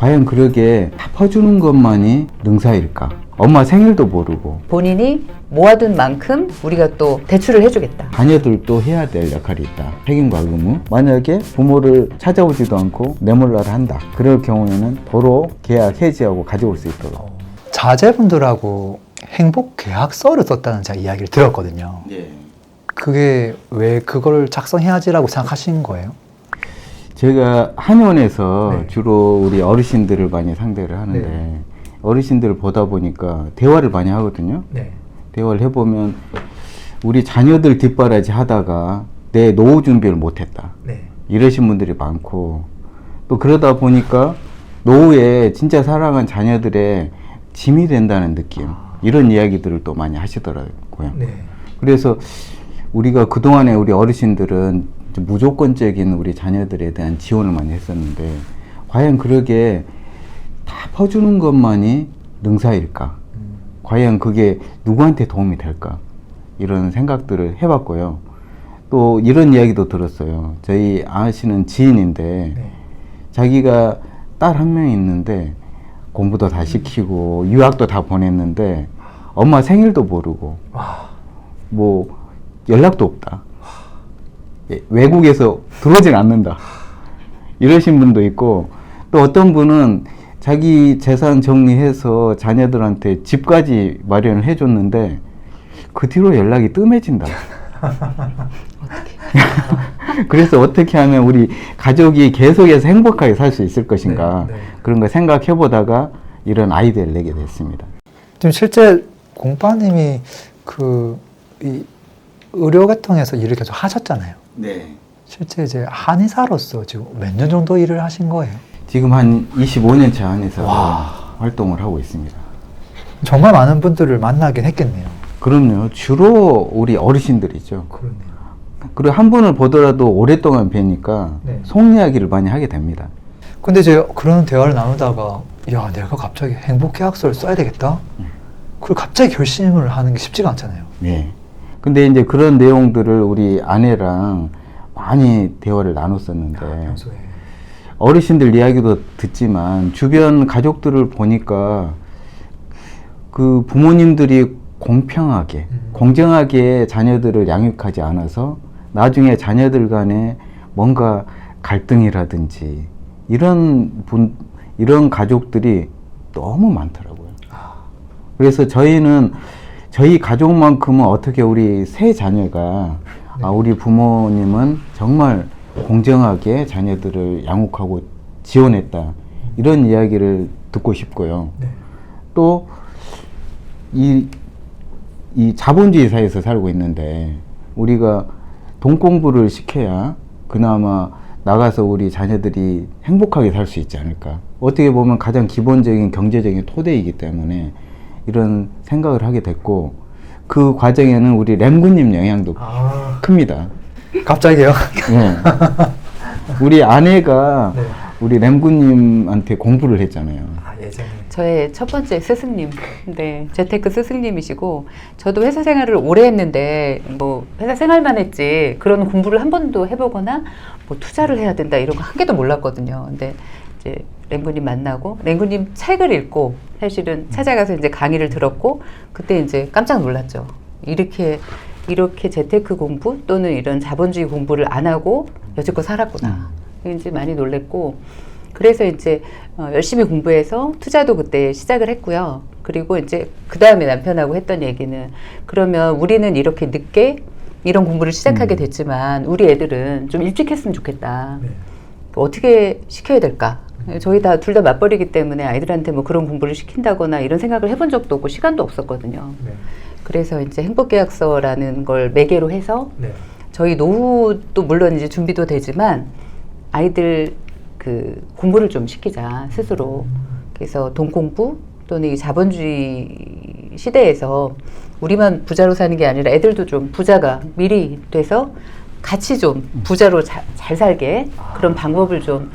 과연 그러게 다 퍼주는 것만이 능사일까? 엄마 생일도 모르고 본인이 모아둔 만큼 우리가 또 대출을 해주겠다. 자녀들도 해야 될 역할이 있다. 책임과 의무. 만약에 부모를 찾아오지도 않고 내몰라를 한다. 그럴 경우에는 도로 계약 해지하고 가져올 수 있도록. 자제분들하고 행복 계약서를 썼다는 제가 이야기를 들었거든요. 그게 왜 그걸 작성해야지라고 생각하신 거예요? 제가 한의원에서 네. 주로 우리 어르신들을 많이 상대를 하는데 네. 어르신들을 보다 보니까 대화를 많이 하거든요. 네. 대화를 해보면 우리 자녀들 뒷바라지 하다가 내 노후 준비를 못했다. 네. 이러신 분들이 많고 또 그러다 보니까 노후에 진짜 사랑한 자녀들의 짐이 된다는 느낌 이런 이야기들을 또 많이 하시더라고요. 네. 그래서 우리가 그동안에 우리 어르신들은 좀 무조건적인 우리 자녀들에 대한 지원을 많이 했었는데 과연 그러게 다 퍼주는 것만이 능사일까? 과연 그게 누구한테 도움이 될까? 이런 생각들을 해봤고요. 또 이런 이야기도 들었어요. 저희 아시는 지인인데 네. 자기가 딸 한 명이 있는데 공부도 다 시키고 유학도 다 보냈는데 엄마 생일도 모르고 와. 뭐 연락도 없다. 예, 외국에서 들어오질 않는다. 이러신 분도 있고 또 어떤 분은 자기 재산 정리해서 자녀들한테 집까지 마련을 해줬는데 그 뒤로 연락이 뜸해진다. 그래서 어떻게 하면 우리 가족이 계속해서 행복하게 살 수 있을 것인가 네, 네. 그런 거 생각해 보다가 이런 아이디어를 내게 됐습니다. 지금 실제 공파님이 이 의료계통에서 일을 계속 하셨잖아요. 네. 실제 이제 한의사로서 지금 몇 년 정도 일을 하신 거예요? 지금 한 25년 차 안에서 와. 활동을 하고 있습니다. 정말 많은 분들을 만나긴 했겠네요. 그럼요. 주로 우리 어르신들이죠. 그렇네요. 그리고 한 분을 보더라도 오랫동안 뵈니까 네. 속 이야기를 많이 하게 됩니다. 근데 이제 그런 대화를 나누다가 야, 내가 갑자기 행복계약서를 써야 되겠다? 그걸 갑자기 결심을 하는 게 쉽지가 않잖아요. 네. 근데 이제 그런 내용들을 우리 아내랑 많이 대화를 나눴었는데 평소에. 어르신들 이야기도 듣지만 주변 가족들을 보니까 그 부모님들이 공평하게, 공정하게 자녀들을 양육하지 않아서 나중에 자녀들 간에 뭔가 갈등이라든지 이런 가족들이 너무 많더라고요. 그래서 저희는 저희 가족만큼은 어떻게 우리 세 자녀가 우리 부모님은 정말 공정하게 자녀들을 양육하고 지원했다. 이런 이야기를 듣고 싶고요. 네. 또 이 자본주의 사회에서 살고 있는데 우리가 돈 공부를 시켜야 그나마 나가서 우리 자녀들이 행복하게 살 수 있지 않을까. 어떻게 보면 가장 기본적인 경제적인 토대이기 때문에 이런 생각을 하게 됐고 그 과정에는 우리 램구님 영향도 큽니다. 갑자기요? 네. 우리 아내가 네. 우리 램구님한테 공부를 했잖아요. 예전에. 저의 첫 번째 스승님, 네, 재테크 스승님이시고 저도 회사 생활을 오래 했는데 뭐 회사 생활만 했지 그런 공부를 한 번도 해보거나 뭐 투자를 해야 된다 이런 거 한 개도 몰랐거든요. 근데 이제 랭구님 만나고 랭구님 책을 읽고 사실은 찾아가서 이제 강의를 들었고 그때 이제 깜짝 놀랐죠. 이렇게 재테크 공부 또는 이런 자본주의 공부를 안 하고 여지껏 살았구나. 이제 많이 놀랬고 그래서 이제 열심히 공부해서 투자도 그때 시작을 했고요. 그리고 이제 그 다음에 남편하고 했던 얘기는 그러면 우리는 이렇게 늦게 이런 공부를 시작하게 됐지만 우리 애들은 좀 일찍 했으면 좋겠다. 네. 어떻게 시켜야 될까? 저희 둘 다 맞벌이기 때문에 아이들한테 뭐 그런 공부를 시킨다거나 이런 생각을 해본 적도 없고 시간도 없었거든요. 네. 그래서 이제 행복계약서라는 걸 매개로 해서 네. 저희 노후도 물론 이제 준비도 되지만 아이들 그 공부를 좀 시키자 스스로. 그래서 돈 공부 또는 이 자본주의 시대에서 우리만 부자로 사는 게 아니라 애들도 좀 부자가 미리 돼서 같이 좀 부자로 잘 살게 그런 방법을 좀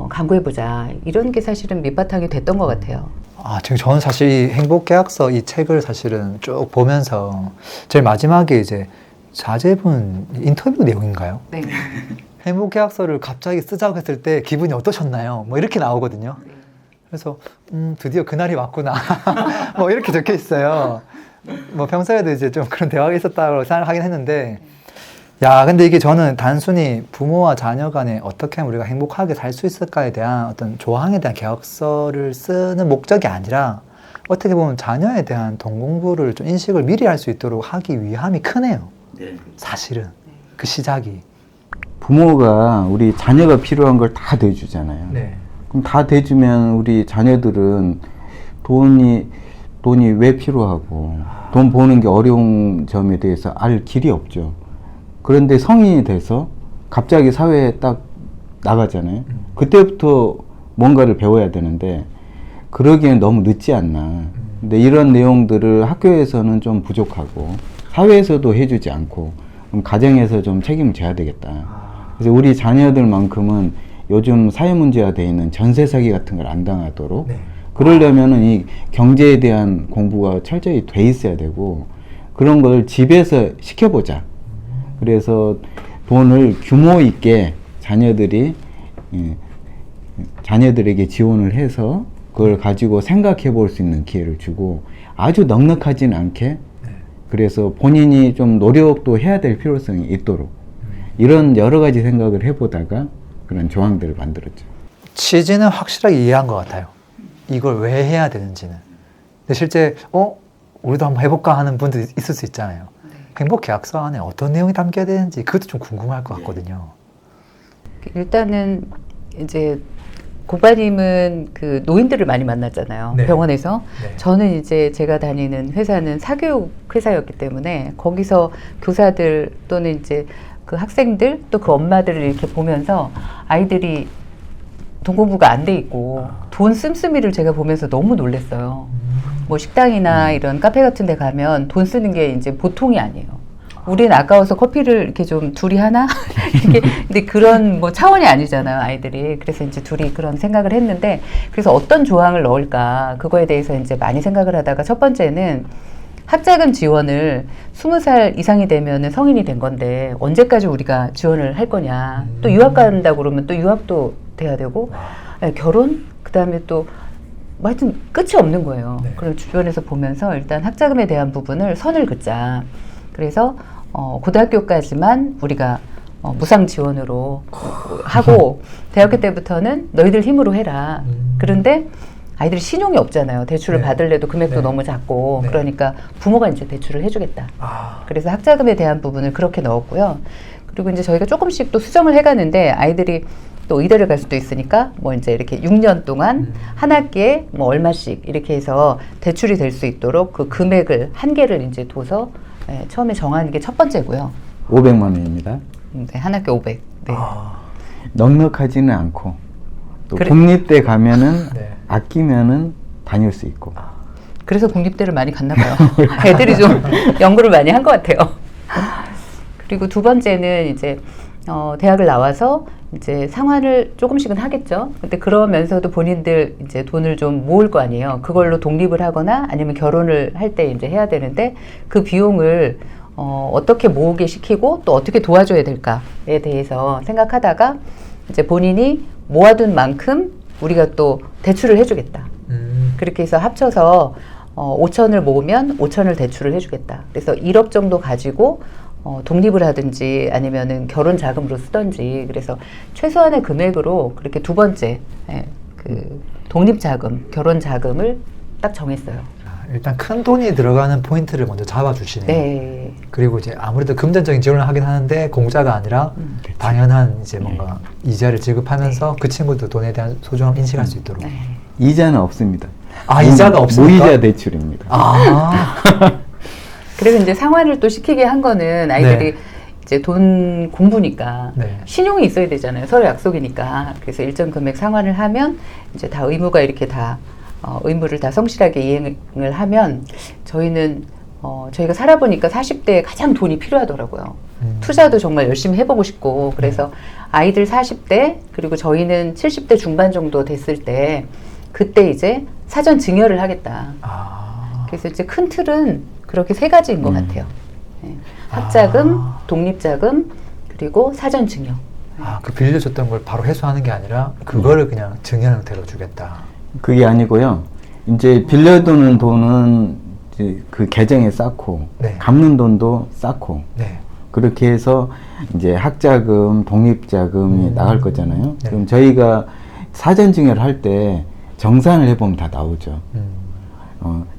강구해보자. 이런 게 사실은 밑바탕이 됐던 것 같아요. 지금 저는 사실 이 행복계약서 이 책을 사실은 쭉 보면서 제일 마지막에 이제 자제분 인터뷰 내용인가요? 네. 행복계약서를 갑자기 쓰자고 했을 때 기분이 어떠셨나요? 뭐 이렇게 나오거든요. 그래서 드디어 그날이 왔구나. 뭐 이렇게 적혀 있어요. 뭐 평소에도 이제 좀 그런 대화가 있었다고 생각하긴 했는데, 야, 근데 이게 저는 단순히 부모와 자녀 간에 어떻게 하면 우리가 행복하게 살 수 있을까에 대한 어떤 조항에 대한 계약서를 쓰는 목적이 아니라 어떻게 보면 자녀에 대한 동공부를 좀 인식을 미리 할 수 있도록 하기 위함이 크네요. 사실은 그 시작이. 부모가 우리 자녀가 필요한 걸 다 대주잖아요. 네. 그럼 다 대주면 우리 자녀들은 돈이 왜 필요하고 돈 버는 게 어려운 점에 대해서 알 길이 없죠. 그런데 성인이 돼서 갑자기 사회에 딱 나가잖아요. 그때부터 뭔가를 배워야 되는데 그러기엔 너무 늦지 않나. 근데 이런 내용들을 학교에서는 좀 부족하고 사회에서도 해주지 않고 그럼 가정에서 좀 책임을 져야 되겠다. 그래서 우리 자녀들만큼은 요즘 사회 문제화 돼 있는 전세 사기 같은 걸 안 당하도록 네. 그러려면은 이 경제에 대한 공부가 철저히 돼 있어야 되고 그런 걸 집에서 시켜보자. 그래서 돈을 규모 있게 자녀들에게 지원을 해서 그걸 가지고 생각해 볼 수 있는 기회를 주고 아주 넉넉하진 않게 그래서 본인이 좀 노력도 해야 될 필요성이 있도록 이런 여러 가지 생각을 해보다가 그런 조항들을 만들었죠. 취지는 확실하게 이해한 것 같아요. 이걸 왜 해야 되는지는. 근데 실제 우리도 한번 해볼까 하는 분들이 있을 수 있잖아요. 행복계약서 안에 어떤 내용이 담겨야 되는지 그것도 좀 궁금할 것 같거든요. 일단은 이제 고바님은 그 노인들을 많이 만났잖아요. 네. 병원에서. 네. 저는 이제 제가 다니는 회사는 사교육 회사였기 때문에 거기서 교사들 또는 이제 그 학생들 또 그 엄마들을 이렇게 보면서 아이들이 돈 공부가 안 돼 있고 돈 씀씀이를 제가 보면서 너무 놀랐어요. 뭐 식당이나 이런 카페 같은 데 가면 돈 쓰는 게 이제 보통이 아니에요. 우린 아까워서 커피를 이렇게 좀 둘이 하나? 이렇게 근데 그런 뭐 차원이 아니잖아요, 아이들이. 그래서 이제 둘이 그런 생각을 했는데 그래서 어떤 조항을 넣을까 그거에 대해서 이제 많이 생각을 하다가 첫 번째는 학자금 지원을 20살 이상이 되면은 성인이 된 건데 언제까지 우리가 지원을 할 거냐. 또 유학 간다고 그러면 또 유학도 돼야 되고 결혼? 그다음에 또 뭐 하여튼 끝이 없는 거예요. 네. 그걸 주변에서 보면서 일단 학자금에 대한 부분을 선을 긋자. 그래서 고등학교까지만 우리가 무상 지원으로 하고 대학교 때부터는 너희들 힘으로 해라. 그런데 아이들이 신용이 없잖아요. 대출을 네. 받을래도 금액도 네. 너무 작고 네. 그러니까 부모가 이제 대출을 해주겠다. 그래서 학자금에 대한 부분을 그렇게 넣었고요. 그리고 이제 저희가 조금씩 또 수정을 해가는데 아이들이 또 의대를 갈 수도 있으니까 뭐 이제 이렇게 6년 동안 한 학기에 뭐 얼마씩 이렇게 해서 대출이 될 수 있도록 그 금액을 한계를 이제 둬서 처음에 정하는 게 첫 번째고요. 500만 원입니다. 네, 한 학기 500. 네. 넉넉하지는 않고 또 그래. 국립대 가면은 네. 아끼면은 다닐 수 있고 그래서 국립대를 많이 갔나 봐요. 애들이 좀 연구를 많이 한 것 같아요. 그리고 두 번째는 이제 대학을 나와서 이제 상환을 조금씩은 하겠죠. 근데 그러면서도 본인들 이제 돈을 좀 모을 거 아니에요. 그걸로 독립을 하거나 아니면 결혼을 할 때 이제 해야 되는데 그 비용을 어떻게 모으게 시키고 또 어떻게 도와줘야 될까에 대해서 생각하다가 이제 본인이 모아둔 만큼 우리가 또 대출을 해주겠다. 그렇게 해서 합쳐서 5천을 모으면 5천을 대출을 해주겠다. 그래서 1억 정도 가지고 독립을 하든지 아니면은 결혼 자금으로 쓰든지 그래서 최소한의 금액으로 그렇게 두 번째 그 독립 자금, 결혼 자금을 딱 정했어요. 일단 큰 돈이 들어가는 포인트를 먼저 잡아주시네요. 네. 그리고 이제 아무래도 금전적인 지원을 하긴 하는데 공짜가 아니라 당연한 이제 뭔가 이자를 지급하면서 그 친구도 돈에 대한 소중함 인식할 수 있도록. 네. 이자는 없습니다. 이자가 없습니까? 무이자 대출입니다. 그래서 이제 상환을 또 시키게 한 거는 아이들이 네. 이제 돈 공부니까 네. 신용이 있어야 되잖아요. 서로 약속이니까. 그래서 일정 금액 상환을 하면 이제 다 의무가 이렇게 다 의무를 다 성실하게 이행을 하면 저희는 저희가 살아보니까 40대에 가장 돈이 필요하더라고요. 투자도 정말 열심히 해보고 싶고 그래서 아이들 40대 그리고 저희는 70대 중반 정도 됐을 때 그때 이제 사전 증여를 하겠다. 그래서 이제 큰 틀은 그렇게 세 가지인 것 같아요. 네. 학자금, 독립자금, 그리고 사전 증여. 그 빌려줬던 걸 바로 회수하는 게 아니라 그거를 그냥 증여 형태로 주겠다. 그게 아니고요. 이제 빌려두는 돈은 이제 그 계정에 쌓고 네. 갚는 돈도 쌓고 네. 그렇게 해서 이제 학자금, 독립자금이 나갈 거잖아요. 네. 그럼 저희가 사전 증여를 할 때 정산을 해보면 다 나오죠.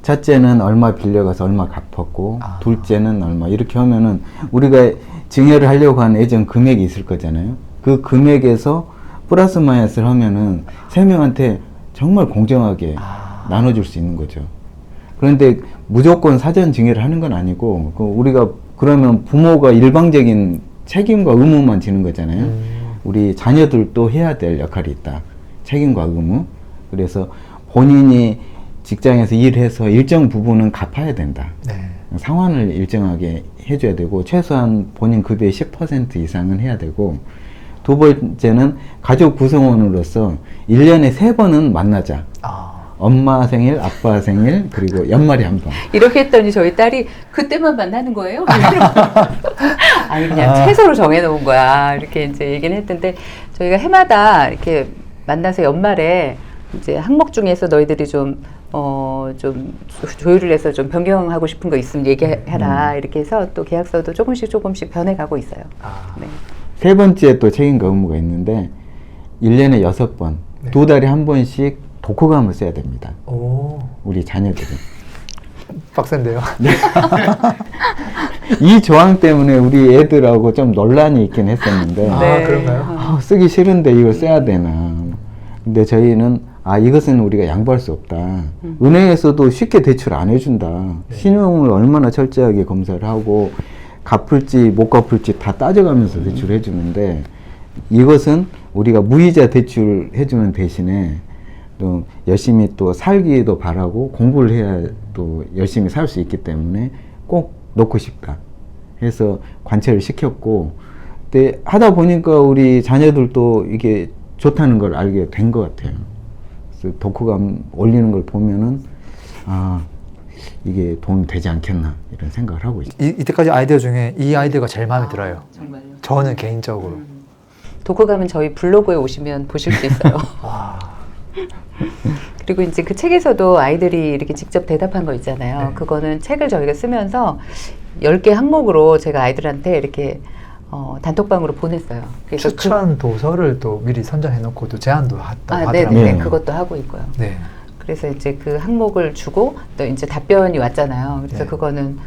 첫째는 얼마 빌려가서 얼마 갚았고, 아. 둘째는 얼마 이렇게 하면은 우리가 증여를 하려고 한 예전 금액이 있을 거잖아요. 그 금액에서 플러스 마이너스를 하면은 세 명한테 정말 공정하게 나눠줄 수 있는 거죠. 그런데 무조건 사전 증여를 하는 건 아니고, 우리가 그러면 부모가 일방적인 책임과 의무만 지는 거잖아요. 우리 자녀들도 해야 될 역할이 있다. 책임과 의무. 그래서 본인이 직장에서 일해서 일정 부분은 갚아야 된다. 네. 상환을 일정하게 해줘야 되고, 최소한 본인 급여의 10% 이상은 해야 되고, 두 번째는 가족 구성원으로서 1년에 3번은 만나자. 엄마 생일, 아빠 생일, 그리고 연말에 한 번. 이렇게 했더니 저희 딸이 그때만 만나는 거예요? 아니 그냥 최소로 정해놓은 거야. 이렇게 이제 얘기는 했는데 저희가 해마다 이렇게 만나서 연말에 이제 항목 중에서 너희들이 좀 조율을 해서 좀 변경하고 싶은 거 있으면 얘기해라. 이렇게 해서 또 계약서도 조금씩 변해가고 있어요. 네. 세 번째 또 책임과 의무가 있는데 1년에 6번, 네. 2달에 한 번씩 독후감을 써야 됩니다. 오, 우리 자녀들은. 빡센데요. 이 조항 때문에 우리 애들하고 좀 논란이 있긴 했었는데 네. 그런가요? 쓰기 싫은데 이걸 써야 되나. 근데 저희는 이것은 우리가 양보할 수 없다. 은행에서도 쉽게 대출 안 해준다. 네. 신용을 얼마나 철저하게 검사를 하고 갚을지 못 갚을지 다 따져가면서 대출을 해주는데 이것은 우리가 무이자 대출 해주는 대신에 또 열심히 또 살기도 바라고 공부를 해야 또 열심히 살 수 있기 때문에 꼭 놓고 싶다 해서 관철을 시켰고, 근데 하다 보니까 우리 자녀들도 이게 좋다는 걸 알게 된 것 같아요. 그래서 독후감 올리는 걸 보면은 이게 도움이 되지 않겠나 이런 생각을 하고 있어요. 이때까지 아이디어 중에 이 아이디어가 제일 마음에 들어요. 정말요? 저는 개인적으로. 독후감은 저희 블로그에 오시면 보실 수 있어요. 그리고 이제 그 책에서도 아이들이 이렇게 직접 대답한 거 있잖아요. 네. 그거는 책을 저희가 쓰면서 10개 항목으로 제가 아이들한테 이렇게 단톡방으로 보냈어요. 그래서 추천 도서를 또 미리 선정해 놓고 또 제안도 했다고 네네, 하더라고요. 네. 그것도 하고 있고요. 네. 그래서 이제 그 항목을 주고 또 이제 답변이 왔잖아요. 그래서 네. 그거는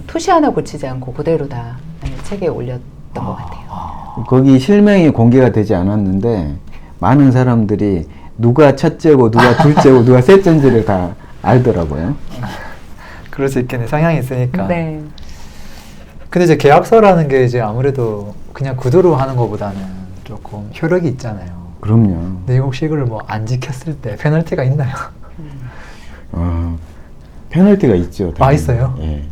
토시 하나 고치지 않고 그대로다 책에 올렸던 것 같아요. 거기 실명이 공개가 되지 않았는데 많은 사람들이 누가 첫째고 누가 둘째고 누가 셋째인지를 다 알더라고요. 그럴 수 있겠네. 성향이 있으니까. 네. 근데 이제 계약서라는 게 이제 아무래도 그냥 구두로 하는 것보다는 조금 효력이 있잖아요. 그럼요. 근데 혹시 이걸 뭐 안 지켰을 때 페널티가 있나요? 페널티가 있죠. 당연히. 있어요? 예.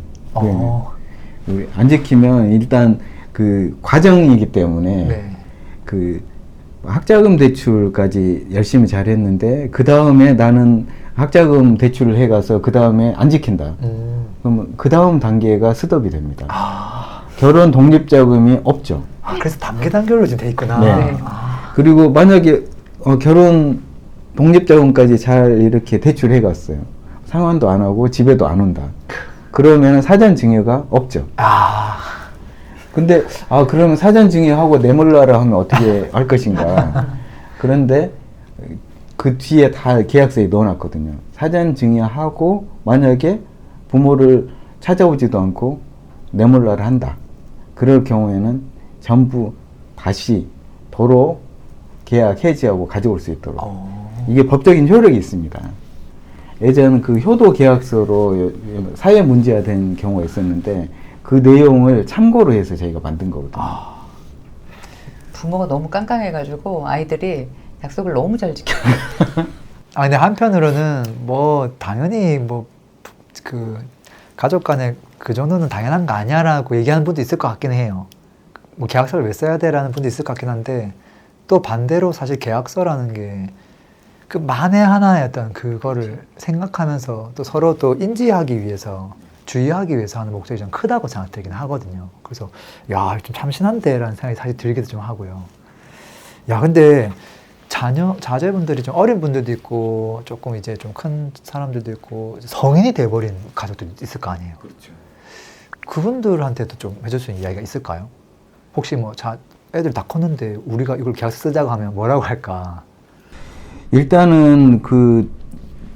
네. 안 지키면 일단 그 과정이기 때문에 네. 그 학자금 대출까지 열심히 잘했는데 그 다음에 나는 학자금 대출을 해가서 그 다음에 안 지킨다. 그러면 그 다음 단계가 스톱이 됩니다. 결혼 독립자금이 없죠. 그래서 단계로 지금 돼 있구나. 네. 그리고 만약에 결혼 독립자금까지 잘 이렇게 대출해갔어요. 상환도 안 하고 집에도 안 온다. 그러면 사전 증여가 없죠. 근데 그러면 사전 증여하고 내몰라라 하면 어떻게 할 것인가. 그런데 그 뒤에 다 계약서에 넣어놨거든요. 사전 증여하고 만약에 부모를 찾아오지도 않고 내몰라를 한다. 그럴 경우에는 전부 다시 도로 계약 해지하고 가져올 수 있도록. 이게 법적인 효력이 있습니다. 예전 그 효도 계약서로 사회 문제화된 경우가 있었는데 그 내용을 참고로 해서 저희가 만든 거거든요. 부모가 너무 깡깡해가지고 아이들이 약속을 너무 잘 지켜요. 근데 한편으로는 뭐 당연히 뭐 그 가족 간에 그 정도는 당연한 거 아니야라고 얘기하는 분도 있을 것 같긴 해요. 뭐 계약서를 왜 써야 돼라는 분도 있을 것 같긴 한데 또 반대로 사실 계약서라는 게 그 만에 하나의 어떤 그거를 생각하면서 또 서로 또 인지하기 위해서 주의하기 위해서 하는 목적이 좀 크다고 생각되긴 하거든요. 그래서 야, 좀 참신한데 라는 생각이 사실 들기도 좀 하고요. 야, 근데 자제분들이 좀 어린 분들도 있고 조금 이제 좀 큰 사람들도 있고 성인이 돼버린 가족들도 있을 거 아니에요. 그렇죠. 그분들한테도 좀 해줄 수 있는 이야기가 있을까요? 혹시 뭐 애들 다 컸는데 우리가 이걸 계약서 쓰자고 하면 뭐라고 할까? 일단은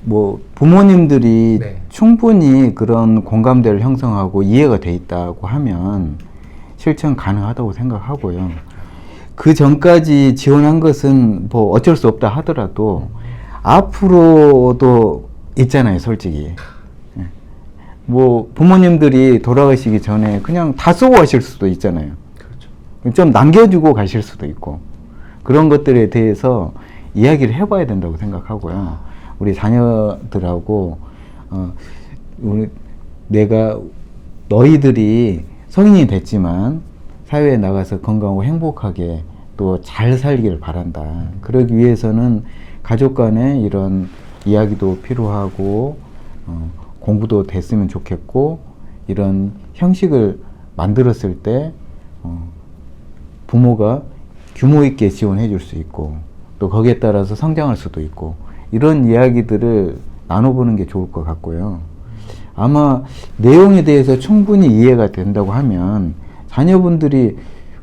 뭐 부모님들이 네. 충분히 그런 공감대를 형성하고 이해가 돼 있다고 하면 실천 가능하다고 생각하고요. 그 전까지 지원한 것은 뭐 어쩔 수 없다 하더라도 앞으로도 있잖아요, 솔직히. 예. 뭐 부모님들이 돌아가시기 전에 그냥 다 쓰고 가실 수도 있잖아요. 그렇죠. 좀 남겨주고 가실 수도 있고 그런 것들에 대해서 이야기를 해봐야 된다고 생각하고요. 우리 자녀들하고 너희들이 성인이 됐지만 사회에 나가서 건강하고 행복하게 또 잘 살기를 바란다. 그러기 위해서는 가족 간에 이런 이야기도 필요하고 공부도 됐으면 좋겠고 이런 형식을 만들었을 때 부모가 규모 있게 지원해 줄 수 있고 또 거기에 따라서 성장할 수도 있고 이런 이야기들을 나눠보는 게 좋을 것 같고요. 아마 내용에 대해서 충분히 이해가 된다고 하면 자녀분들이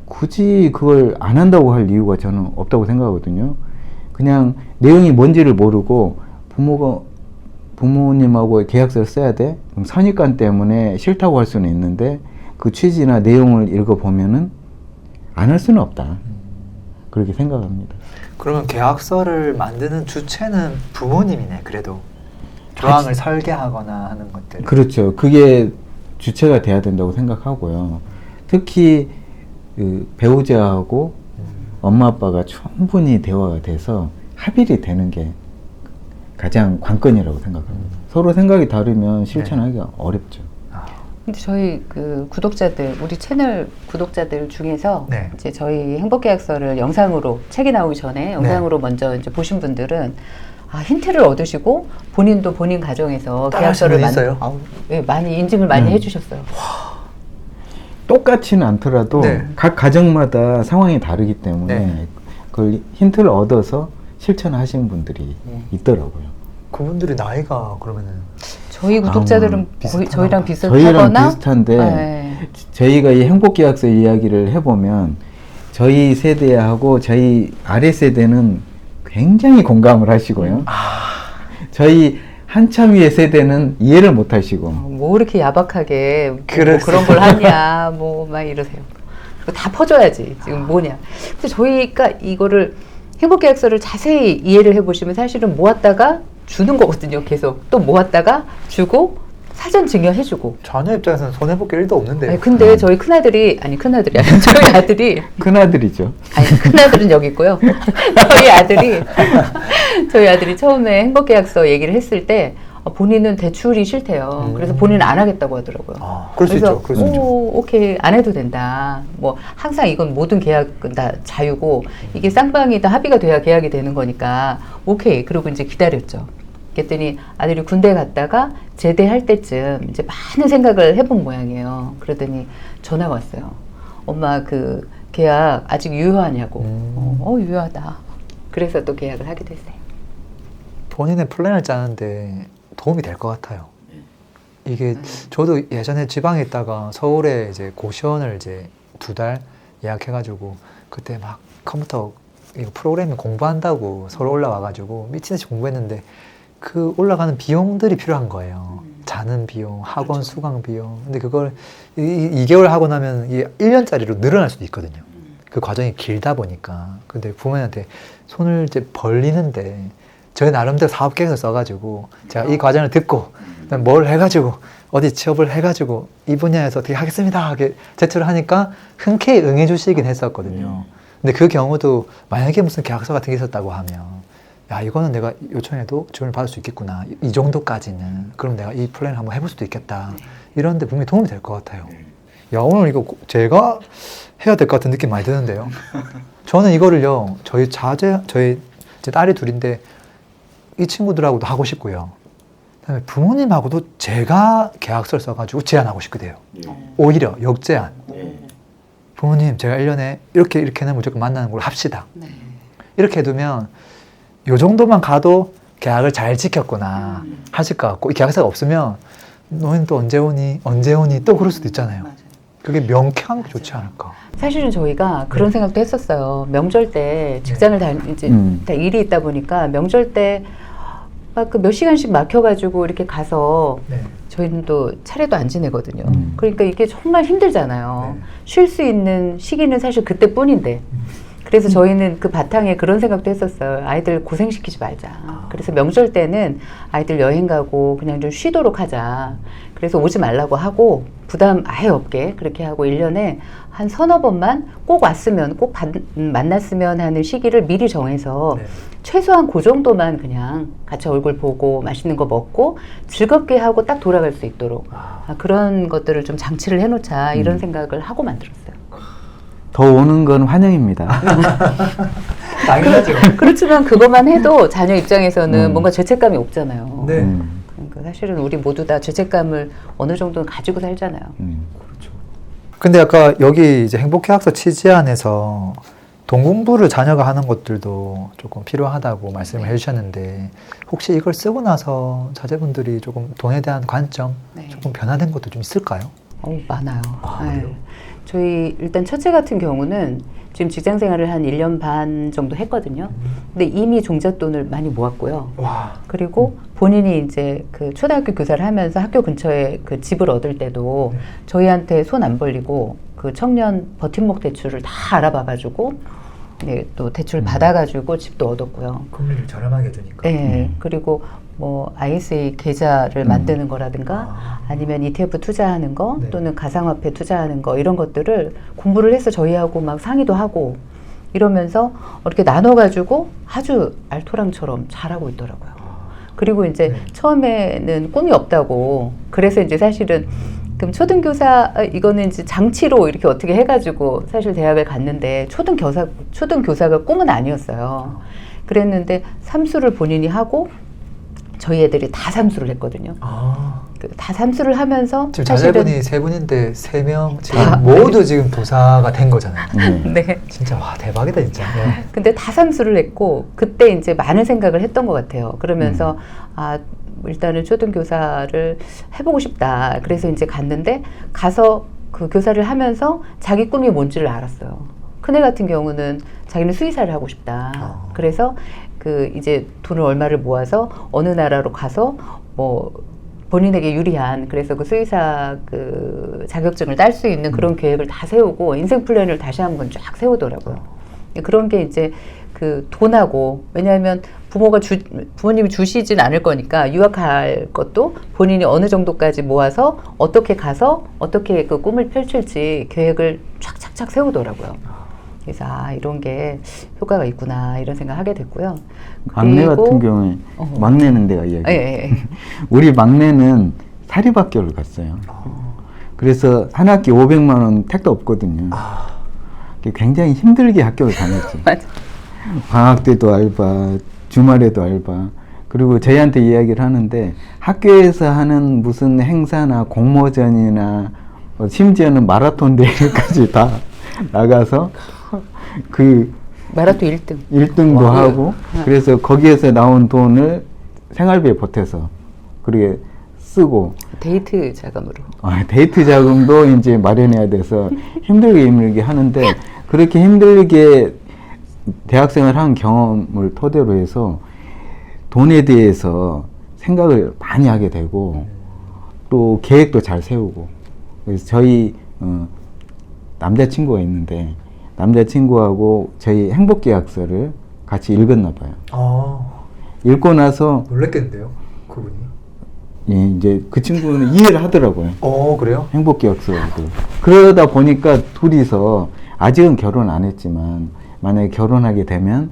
굳이 그걸 안 한다고 할 이유가 저는 없다고 생각하거든요. 그냥 내용이 뭔지를 모르고 부모님하고 계약서를 써야 돼? 그럼 선입관 때문에 싫다고 할 수는 있는데 그 취지나 내용을 읽어보면은 안 할 수는 없다. 그렇게 생각합니다. 그러면 계약서를 만드는 주체는 부모님이네. 그래도 조항을 설계하거나 하는 것들. 그렇죠. 그게 주체가 돼야 된다고 생각하고요. 특히 그 배우자하고 엄마 아빠가 충분히 대화가 돼서 합의가 되는 게 가장 관건이라고 생각합니다. 서로 생각이 다르면 실천하기가 어렵죠. 근데 저희 그 구독자들, 우리 채널 구독자들 중에서 네. 이제 저희 행복계약서를 영상으로 책이 나오기 전에 영상으로 먼저 이제 보신 분들은 힌트를 얻으시고 본인도 본인 가정에서 계약서를 있어요? 많이 인증을 많이 해주셨어요. 똑같지는 않더라도 네. 각 가정마다 상황이 다르기 때문에 네. 그걸 힌트를 얻어서 실천하시는 분들이 있더라고요. 그분들이 나이가 그러면은 저희 구독자들은 거의 저희랑 비슷하거나 저희랑 비슷한데 네. 저희가 이 행복계약서 이야기를 해보면 저희 세대하고 저희 아래 세대는 굉장히 공감을 하시고요. 저희 한참 위의 세대는 이해를 못 하시고 뭐 이렇게 야박하게 뭐 그럴 그런 걸 하냐 뭐 막 이러세요. 그거 다 퍼줘야지 지금 뭐냐. 근데 저희가 이거를 행복계약서를 자세히 이해를 해보시면 사실은 모았다가 주는 거거든요. 계속 또 모았다가 주고 사전 증여해주고. 자녀 입장에서는 손해볼 게 1도 없는데요. 아니, 근데 저희 큰아들이 아니 저희 아들이 큰아들이죠. 아니 큰아들은 여기 있고요. 저희 아들이 처음에 행복계약서 얘기를 했을 때 본인은 대출이 싫대요. 그래서 본인은 안 하겠다고 하더라고요. 그럴 수 있죠. 그럴 수 있죠. 오케이 안 해도 된다. 뭐 항상 이건 모든 계약은 다 자유고 이게 쌍방이 다 합의가 돼야 계약이 되는 거니까 오케이. 그리고 이제 기다렸죠. 그랬더니 아들이 군대 갔다가 제대할 때쯤 이제 많은 생각을 해본 모양이에요. 그러더니 전화 왔어요. 엄마 그 계약 아직 유효하냐고. 유효하다. 그래서 또 계약을 하게 됐어요. 본인의 플랜을 짜는데 도움이 될 것 같아요. 이게 저도 예전에 지방에 있다가 서울에 이제 고시원을 이제 2달 예약해가지고 그때 막 컴퓨터 이거 프로그래밍 공부한다고 서울 올라와가지고 미친 듯이 공부했는데 그 올라가는 비용들이 필요한 거예요. 자는 비용, 학원 그렇죠. 수강 비용. 근데 그걸 2개월 하고 나면 이게 1년짜리로 늘어날 수도 있거든요. 그 과정이 길다 보니까. 근데 부모님한테 손을 이제 벌리는데 저희 나름대로 사업 계획을 써가지고 제가 이 과정을 듣고 뭘 해가지고 어디 취업을 해가지고 이 분야에서 어떻게 하겠습니다 하게 제출을 하니까 흔쾌히 응해 주시긴 했었거든요. 근데 그 경우도 만약에 무슨 계약서 같은 게 있었다고 하면 야 이거는 내가 요청해도 지원을 받을 수 있겠구나 이 정도까지는 그럼 내가 이 플랜을 한번 해볼 수도 있겠다 이런데 분명히 도움이 될 것 같아요. 야 오늘 이거 제가 해야 될 것 같은 느낌 많이 드는데요. 저는 이거를요 저희 제 딸이 둘인데 이 친구들하고도 하고 싶고요. 그다음에 부모님하고도 제가 계약서를 써가지고 제안하고 싶거든요. 오히려 역제안. 부모님 제가 1년에 이렇게는 무조건 만나는 걸로 합시다. 이렇게 해두면 요 정도만 가도 계약을 잘 지켰구나 하실 것 같고, 이 계약서가 없으면 너희는 또 언제 오니? 언제 오니? 또 그럴 수도 있잖아요. 맞아요. 그게 명쾌한 게 좋지 않을까. 사실은 저희가 그런 네. 생각도 했었어요. 명절 때 직장을 이제 다 일이 있다 보니까 명절 때 막 그 몇 시간씩 막혀가지고 이렇게 가서 네. 저희는 또 차례도 안 지내거든요. 음. 그러니까 이게 정말 힘들잖아요. 네. 쉴 수 있는 시기는 사실 그때뿐인데. 그래서 저희는 그 바탕에 그런 생각도 했었어요. 아이들 고생시키지 말자. 그래서 명절 때는 아이들 여행 가고 그냥 좀 쉬도록 하자. 그래서 오지 말라고 하고 부담 아예 없게 그렇게 하고 1년에 한 서너 번만 꼭 왔으면 꼭 만났으면 하는 시기를 미리 정해서 네. 최소한 그 정도만 그냥 같이 얼굴 보고 맛있는 거 먹고 즐겁게 하고 딱 돌아갈 수 있도록 그런 것들을 좀 장치를 해놓자 이런 생각을 하고 만들었어요. 더 오는 건 환영입니다. 당연하죠. 그렇지만 그것만 해도 자녀 입장에서는 뭔가 죄책감이 없잖아요. 네. 그러니까 사실은 우리 모두 다 죄책감을 어느 정도는 가지고 살잖아요. 근데 아까 여기 이제 행복해학서 취지 안에서 동공부를 자녀가 하는 것들도 조금 필요하다고 말씀을 해주셨는데, 혹시 이걸 쓰고 나서 자제분들이 조금 돈에 대한 관점 네. 조금 변화된 것도 좀 있을까요? 많아요. 그래요? 네. 저희 일단 첫째 같은 경우는 지금 직장 생활을 한 1년 반 정도 했거든요. 근데 이미 종잣돈을 많이 모았고요. 와. 그리고 본인이 이제 그 초등학교 교사를 하면서 학교 근처에 그 집을 얻을 때도 저희한테 손 안 벌리고 그 청년 버팀목 대출을 다 알아봐가지고 네, 또 대출 받아가지고 집도 얻었고요. 금리를 저렴하게 주니까. 네, 그리고 뭐 ISA 계좌를 만드는 거라든가 아니면 ETF 투자하는 거 네. 또는 가상화폐 투자하는 거 이런 것들을 공부를 해서 저희하고 막 상의도 하고 이러면서 이렇게 나눠가지고 아주 알토랑처럼 잘하고 있더라고요. 그리고 이제 네. 처음에는 꿈이 없다고 그래서 이제 사실은 그럼 초등교사 이거는 이제 장치로 이렇게 어떻게 해가지고 사실 대학을 갔는데 초등교사가 꿈은 아니었어요. 그랬는데 삼수를 본인이 하고 저희 애들이 다 삼수를 했거든요. 다 삼수를 하면서 지금 사실은 자제분이 세 분인데 3명 지금 다. 모두 지금 교사가 된 거잖아요. 네. 진짜 와 대박이다 진짜. 네. 근데 다 삼수를 했고 그때 이제 많은 생각을 했던 것 같아요. 그러면서 일단은 초등교사를 해보고 싶다. 그래서 이제 갔는데 가서 그 교사를 하면서 자기 꿈이 뭔지를 알았어요. 큰애 같은 경우는 자기는 수의사를 하고 싶다. 그래서 그 이제 돈을 얼마를 모아서 어느 나라로 가서 뭐 본인에게 유리한 그래서 그 수의사 그 자격증을 딸 수 있는 그런 계획을 다 세우고 인생 플랜을 다시 한번 쫙 세우더라고요. 그런 게 이제 그 돈하고 왜냐하면 부모님이 주시진 않을 거니까 유학할 것도 본인이 어느 정도까지 모아서 어떻게 가서 어떻게 그 꿈을 펼칠지 계획을 쫙쫙쫙 세우더라고요. 그래서 이런 게 효과가 있구나 이런 생각하게 됐고요. 막내 같은 경우에 막내는 내가 이야기. 예. 우리 막내는 사립학교를 갔어요. 그래서 한 학기 500만 원 택도 없거든요. 굉장히 힘들게 학교를 다녔죠. 맞아. 방학 때도 알바, 주말에도 알바. 그리고 저희한테 이야기를 하는데 학교에서 하는 무슨 행사나 공모전이나 심지어는 마라톤 대회까지 다 나가서 그 마라톤 1등. 1등도 하고 그래서 거기에서 나온 돈을 생활비에 보태서 그렇게 쓰고 데이트 자금으로. 데이트 자금도 이제 마련해야 돼서 힘들게 하는데 그렇게 힘들게 대학생을 한 경험을 토대로 해서 돈에 대해서 생각을 많이 하게 되고 또 계획도 잘 세우고 그래서 저희 남자친구가 있는데 남자친구하고 저희 행복계약서를 같이 읽었나 봐요. 읽고 나서 놀랬겠는데요, 그분이. 예, 이제 그 친구는 이해를 하더라고요. 그래요? 행복계약서도. 그러다 보니까 둘이서 아직은 결혼 안 했지만 만약에 결혼하게 되면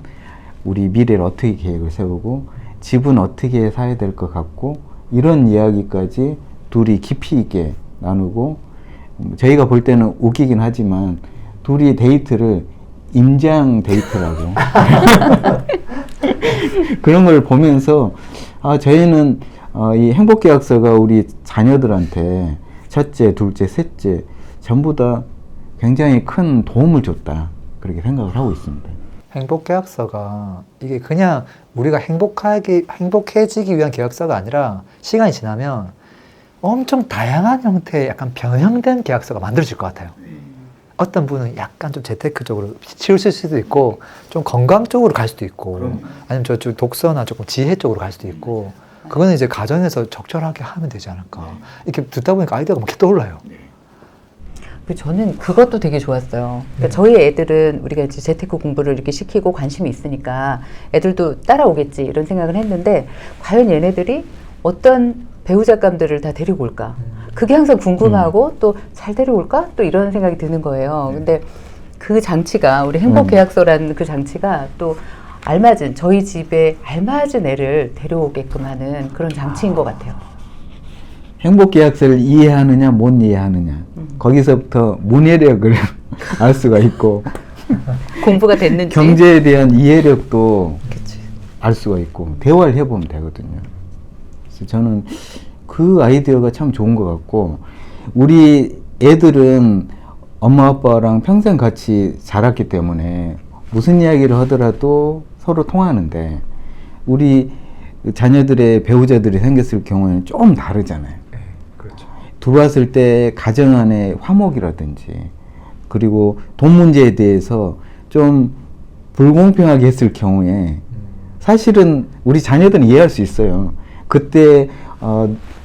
우리 미래를 어떻게 계획을 세우고 집은 어떻게 사야 될 것 같고 이런 이야기까지 둘이 깊이 있게 나누고 저희가 볼 때는 웃기긴 하지만 둘이 데이트를 임장 데이트라고 그런 걸 보면서 저희는 이 행복계약서가 우리 자녀들한테 첫째, 둘째, 셋째 전부 다 굉장히 큰 도움을 줬다 그렇게 생각을 하고 있습니다. 행복 계약서가 이게 그냥 우리가 행복해지기 위한 계약서가 아니라 시간이 지나면 엄청 다양한 형태의 약간 변형된 계약서가 만들어질 것 같아요. 어떤 분은 약간 좀 재테크 쪽으로 치우칠 수도 있고 좀 건강 쪽으로 갈 수도 있고 아니면 저쪽 독서나 조금 지혜 쪽으로 갈 수도 있고 그거는 이제 가정에서 적절하게 하면 되지 않을까. 이렇게 듣다 보니까 아이디어가 막 이렇게 떠올라요. 저는 그것도 되게 좋았어요. 그러니까 저희 애들은 우리가 이제 재테크 공부를 이렇게 시키고 관심이 있으니까 애들도 따라오겠지 이런 생각을 했는데 과연 얘네들이 어떤 배우작감들을 다 데리고 올까? 그게 항상 궁금하고 또 잘 데려올까? 또 이런 생각이 드는 거예요. 근데 그 장치가 우리 행복계약서라는 그 장치가 또 알맞은 저희 집에 알맞은 애를 데려오게끔 하는 그런 장치인 것 같아요. 행복계약서를 이해하느냐 못 이해하느냐 거기서부터 문해력을 알 수가 있고 공부가 됐는지 경제에 대한 이해력도 그치. 알 수가 있고 대화를 해보면 되거든요. 그래서 저는 그 아이디어가 참 좋은 것 같고 우리 애들은 엄마 아빠랑 평생 같이 자랐기 때문에 무슨 이야기를 하더라도 서로 통하는데 우리 자녀들의 배우자들이 생겼을 경우에는 좀 다르잖아요. 그렇죠. 들어왔을 때 가정 안의 화목이라든지 그리고 돈 문제에 대해서 좀 불공평하게 했을 경우에 사실은 우리 자녀들은 이해할 수 있어요. 그때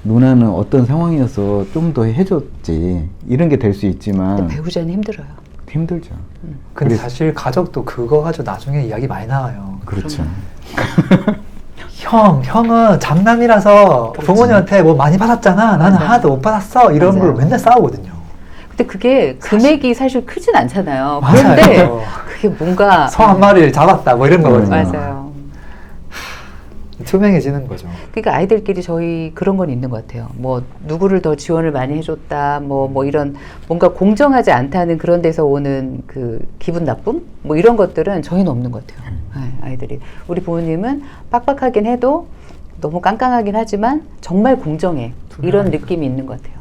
누나는 어떤 상황이어서 좀 더 해줬지 이런 게 될 수 있지만 근데 배우자는 힘들어요. 힘들죠. 근데 사실 가족도 그거 가지고 나중에 이야기 많이 나와요. 그렇죠. 형은 장남이라서 부모님한테 뭐 많이 받았잖아. 나는 맞아요. 하나도 못 받았어. 이런 맞아요. 걸로 맨날 싸우거든요. 근데 그게 금액이 사실 크진 않잖아요. 맞아요. 그런데 그게 뭔가 소 한 마리를 잡았다 뭐 이런 거거든요. 맞아요. 투명해지는 거죠. 그러니까 아이들끼리 저희 그런 건 있는 것 같아요. 뭐 누구를 더 지원을 많이 해줬다, 뭐 이런 뭔가 공정하지 않다는 그런 데서 오는 그 기분 나쁨, 뭐 이런 것들은 저희는 없는 것 같아요. 아이들이 우리 부모님은 빡빡하긴 해도 너무 깡깡하긴 하지만 정말 공정해 이런 느낌이 있는 것 같아요.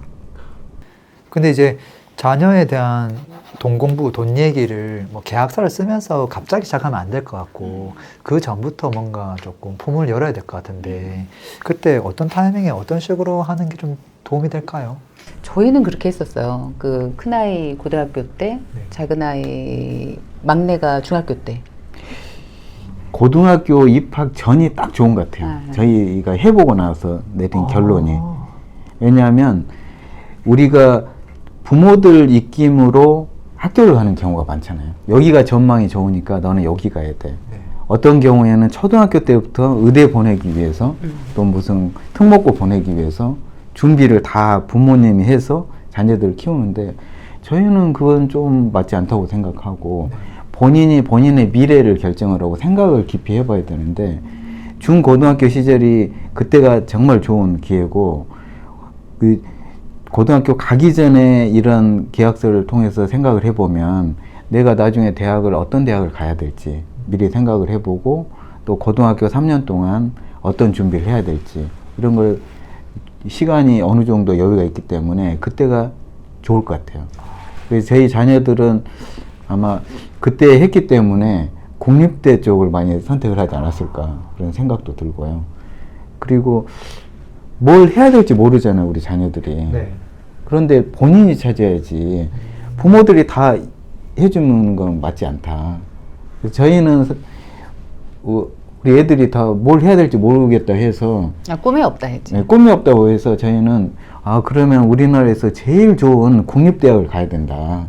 근데 이제 자녀에 대한 돈 공부, 돈 얘기를 뭐 계약서를 쓰면서 갑자기 시작하면 안 될 것 같고 그 전부터 뭔가 조금 품을 열어야 될 것 같은데 그때 어떤 타이밍에 어떤 식으로 하는 게 좀 도움이 될까요? 저희는 그렇게 했었어요. 그 큰아이 고등학교 때, 작은아이 막내가 중학교 때. 고등학교 입학 전이 딱 좋은 것 같아요. 저희가 해보고 나서 내린 결론이. 왜냐하면 우리가 부모들 입김으로 학교를 가는 경우가 많잖아요. 여기가 전망이 좋으니까 너는 여기 가야 돼. 어떤 경우에는 초등학교 때부터 의대 보내기 위해서 또 무슨 특목고 보내기 위해서 준비를 다 부모님이 해서 자녀들을 키우는데 저희는 그건 좀 맞지 않다고 생각하고 본인이 본인의 미래를 결정하라고 생각을 깊이 해봐야 되는데 중고등학교 시절이 그때가 정말 좋은 기회고 그 고등학교 가기 전에 이런 계약서를 통해서 생각을 해보면 내가 나중에 대학을 어떤 대학을 가야 될지 미리 생각을 해보고 또 고등학교 3년 동안 어떤 준비를 해야 될지 이런 걸 시간이 어느 정도 여유가 있기 때문에 그때가 좋을 것 같아요. 그래서 저희 자녀들은 아마 그때 했기 때문에 국립대 쪽을 많이 선택을 하지 않았을까 그런 생각도 들고요. 그리고 뭘 해야 될지 모르잖아요, 우리 자녀들이. 네. 그런데 본인이 찾아야지 부모들이 다 해주는 건 맞지 않다. 그래서 저희는 우리 애들이 다 뭘 해야 될지 모르겠다 해서 꿈이 없다 했지. 네, 꿈이 없다고 해서 저희는 그러면 우리나라에서 제일 좋은 국립대학을 가야 된다.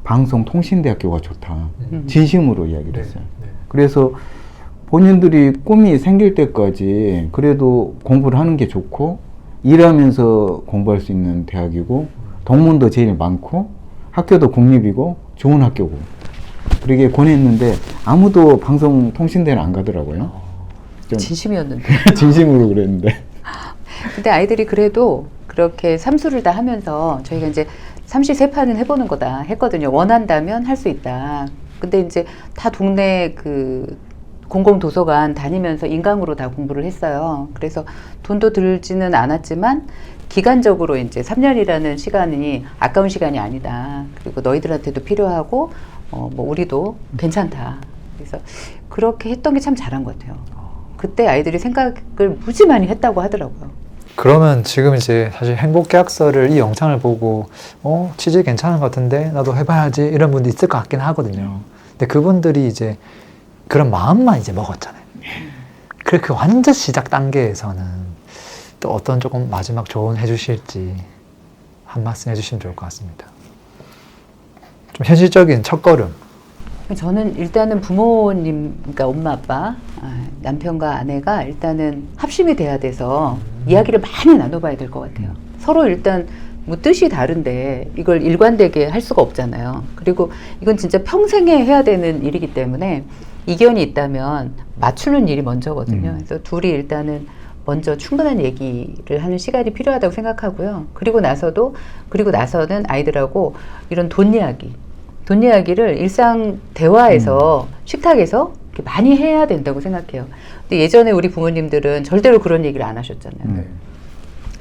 방송통신대학교가 좋다. 진심으로 이야기를 했어요. 그래서 본인들이 꿈이 생길 때까지 그래도 공부를 하는 게 좋고 일하면서 공부할 수 있는 대학이고 동문도 제일 많고 학교도 국립이고 좋은 학교고 그러게 권했는데 아무도 방송통신대는 안 가더라고요. 좀 진심이었는데. 진심으로 그랬는데. 근데 아이들이 그래도 그렇게 삼수를 다 하면서 저희가 이제 삼시세판은 해보는 거다 했거든요. 원한다면 할 수 있다. 근데 이제 다 동네 그 공공도서관 다니면서 인강으로 다 공부를 했어요. 그래서 돈도 들지는 않았지만 기간적으로 이제 3년이라는 시간이 아까운 시간이 아니다. 그리고 너희들한테도 필요하고 뭐 우리도 괜찮다. 그래서 그렇게 했던 게 참 잘한 것 같아요. 그때 아이들이 생각을 무지 많이 했다고 하더라고요. 그러면 지금 이제 사실 행복계약서를 이 영상을 보고 취지 괜찮은 것 같은데 나도 해봐야지 이런 분도 있을 것 같긴 하거든요. 근데 그분들이 이제 그런 마음만 이제 먹었잖아요. 그 완전 시작 단계에서는 또 어떤 조금 마지막 조언 해주실지 한 말씀 해주시면 좋을 것 같습니다. 좀 현실적인 첫걸음. 저는 일단은 부모님, 그러니까 엄마, 아빠, 남편과 아내가 일단은 합심이 돼야 돼서 이야기를 많이 나눠봐야 될 것 같아요. 서로 일단 뭐 뜻이 다른데 이걸 일관되게 할 수가 없잖아요. 그리고 이건 진짜 평생에 해야 되는 일이기 때문에 이견이 있다면 맞추는 일이 먼저거든요. 그래서 둘이 일단은 먼저 충분한 얘기를 하는 시간이 필요하다고 생각하고요. 그리고 나서는 아이들하고 이런 돈 이야기를 일상 대화에서 식탁에서 이렇게 많이 해야 된다고 생각해요. 근데 예전에 우리 부모님들은 절대로 그런 얘기를 안 하셨잖아요.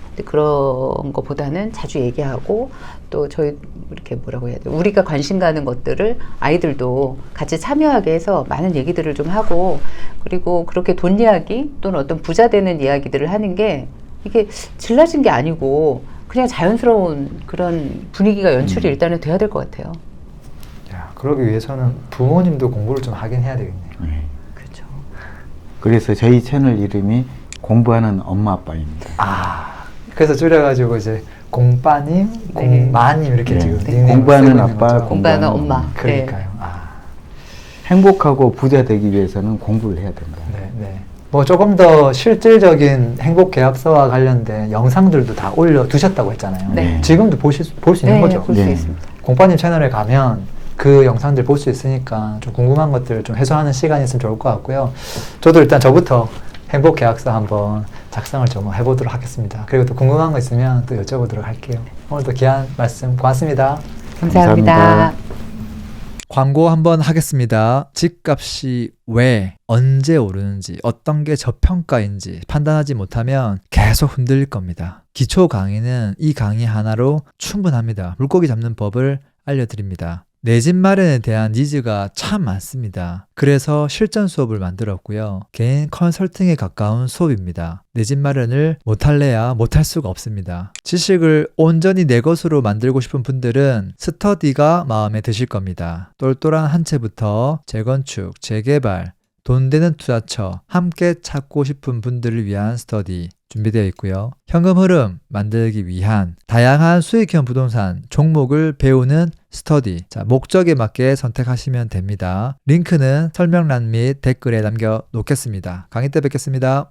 근데 그런 것보다는 자주 얘기하고 또 저희 이렇게 뭐라고 해야 돼? 우리가 관심 가는 것들을 아이들도 같이 참여하게 해서 많은 얘기들을 좀 하고 그리고 그렇게 돈 이야기 또는 어떤 부자 되는 이야기들을 하는 게 이게 질라진 게 아니고 그냥 자연스러운 그런 분위기가 연출이 일단은 돼야 될 것 같아요. 그러기 위해서는 부모님도 공부를 좀 하긴 해야 되겠네요. 그렇죠. 그래서 저희 채널 이름이 공부하는 엄마 아빠입니다. 그래서 줄여가지고 이제 공빠님, 공마님 이렇게 지금 닉네임을 공부하는 쓰고 있는 아빠, 거죠. 공부하는 엄마. 그러니까요. 행복하고 부자 되기 위해서는 공부를 해야 된다. 네. 뭐 조금 더 실질적인 행복 계약서와 관련된 영상들도 다 올려두셨다고 했잖아요. 네. 지금도 볼 수 있는 거죠. 볼 수 있습니다. 공빠님 채널에 가면 그 영상들 볼 수 있으니까 좀 궁금한 것들 좀 해소하는 시간이 있으면 좋을 것 같고요. 저도 일단 저부터 행복 계약서 한번 작성을 좀 해보도록 하겠습니다. 그리고 또 궁금한 거 있으면 또 여쭤보도록 할게요. 오늘도 귀한 말씀 고맙습니다. 감사합니다. 광고 한번 하겠습니다. 집값이 왜, 언제 오르는지, 어떤 게 저평가인지 판단하지 못하면 계속 흔들릴 겁니다. 기초 강의는 이 강의 하나로 충분합니다. 물고기 잡는 법을 알려드립니다. 내 집 마련에 대한 니즈가 참 많습니다. 그래서 실전 수업을 만들었고요. 개인 컨설팅에 가까운 수업입니다. 내 집 마련을 못할래야 못할 수가 없습니다. 지식을 온전히 내 것으로 만들고 싶은 분들은 스터디가 마음에 드실 겁니다. 똘똘한 한 채부터 재건축, 재개발, 돈 되는 투자처 함께 찾고 싶은 분들을 위한 스터디 준비되어 있고요. 현금 흐름 만들기 위한 다양한 수익형 부동산 종목을 배우는 스터디. 목적에 맞게 선택하시면 됩니다. 링크는 설명란 및 댓글에 남겨 놓겠습니다. 강의 때 뵙겠습니다.